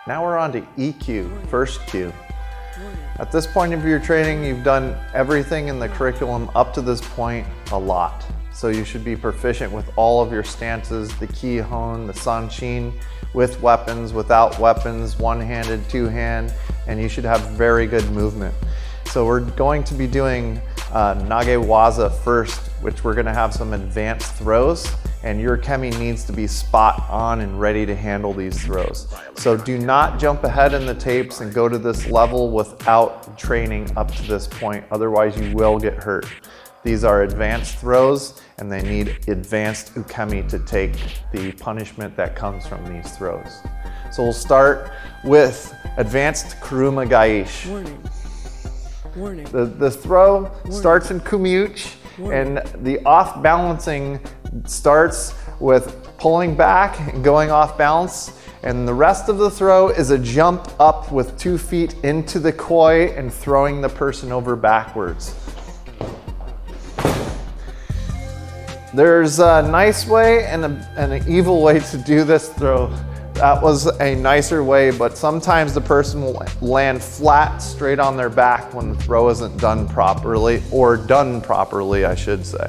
Now we're on to EQ, first cue. At this point of your training, you've done everything in the curriculum up to this point a lot. So you should be proficient with all of your stances, the Kihon, the Sanshin, with weapons, without weapons, one-handed, two-hand, and you should have very good movement. So we're going to be doing Nage Waza first, which we're gonna have some advanced throws, and your kemi needs to be spot on and ready to handle these throws. So do not jump ahead in the tapes and go to this level without training up to this point, otherwise you will get hurt. These are advanced throws and they need advanced ukemi to take the punishment that comes from these throws. So we'll start with advanced Kuruma Gaishi. Warning. Warning. The throw starts in Kumyuchi, and the off balancing starts with pulling back and going off balance, and the rest of the throw is a jump up with 2 feet into the koi and throwing the person over backwards. There's a nice way and an evil way to do this throw. That was a nicer way, but sometimes the person will land flat straight on their back when the throw isn't done properly, or done properly, I should say.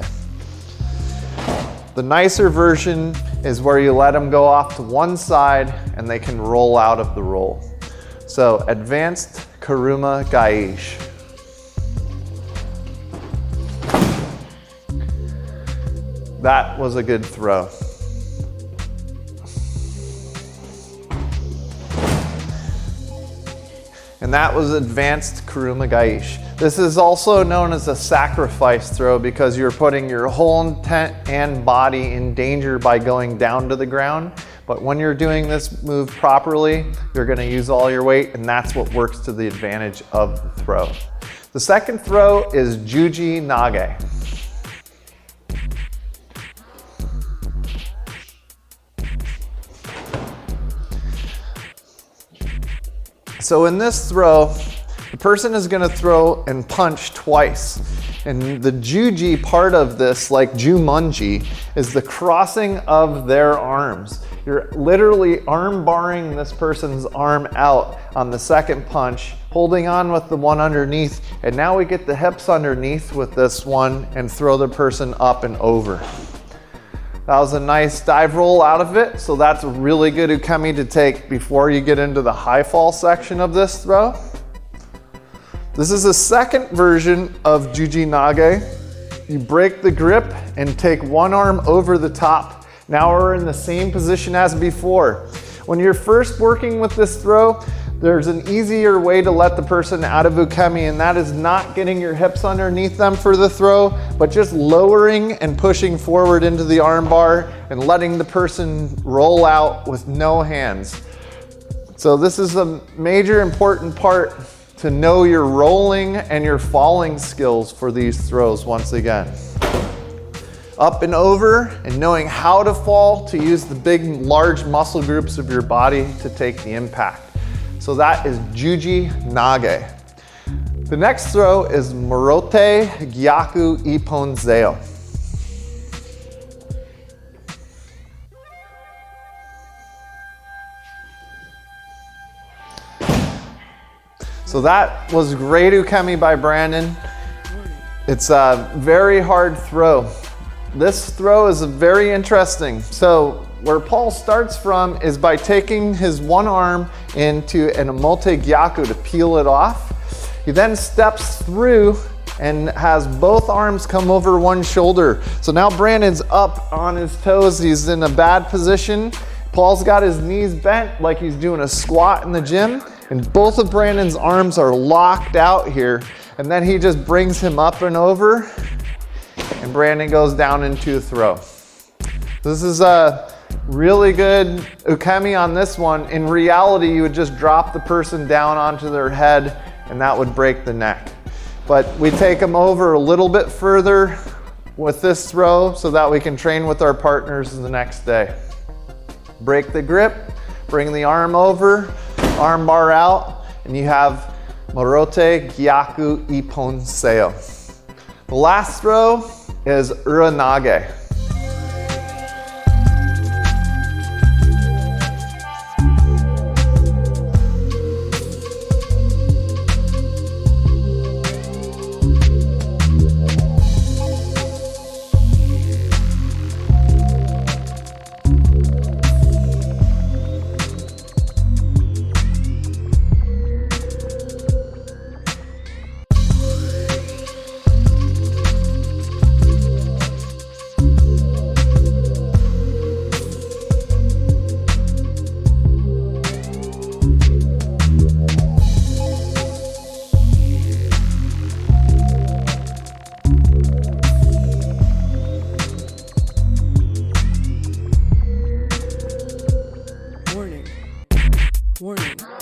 The nicer version is where you let them go off to one side and they can roll out of the roll. So advanced Kuruma Gaishi. That was a good throw. And that was advanced Kuruma Gaishi. This is also known as a sacrifice throw because you're putting your whole intent and body in danger by going down to the ground. But when you're doing this move properly, you're gonna use all your weight, and that's what works to the advantage of the throw. The second throw is Juji Nage. So in this throw, the person is gonna throw and punch twice. And the juji part of this, like jumanji, is the crossing of their arms. You're literally arm barring this person's arm out on the second punch, holding on with the one underneath, and now we get the hips underneath with this one and throw the person up and over. That was a nice dive roll out of it, so that's a really good ukemi to take before you get into the high fall section of this throw. This is a second version of Juji Nage. You break the grip and take one arm over the top. Now we're in the same position as before. When you're first working with this throw, there's an easier way to let the person out of ukemi, and that is not getting your hips underneath them for the throw, but just lowering and pushing forward into the arm bar and letting the person roll out with no hands. So this is a major important part to know your rolling and your falling skills for these throws once again. Up and over, and knowing how to fall to use the big, large muscle groups of your body to take the impact. So that is Juji Nage. The next throw is Morote Gyaku Ippon Seo. So that was great ukemi by Brandon. It's a very hard throw. This throw is very interesting. So where Paul starts from is by taking his one arm into an Omote Gyaku to peel it off. He then steps through and has both arms come over one shoulder. So now Brandon's up on his toes. He's in a bad position. Paul's got his knees bent like he's doing a squat in the gym, and both of Brandon's arms are locked out here. And then he just brings him up and over, and Brandon goes down into a throw. This is a really good ukemi on this one. In reality, you would just drop the person down onto their head and that would break the neck. But we take them over a little bit further with this throw so that we can train with our partners the next day. Break the grip, bring the arm over, arm bar out, and you have Morote Gyaku Ippon Seo. The last throw is Uranage. Warning.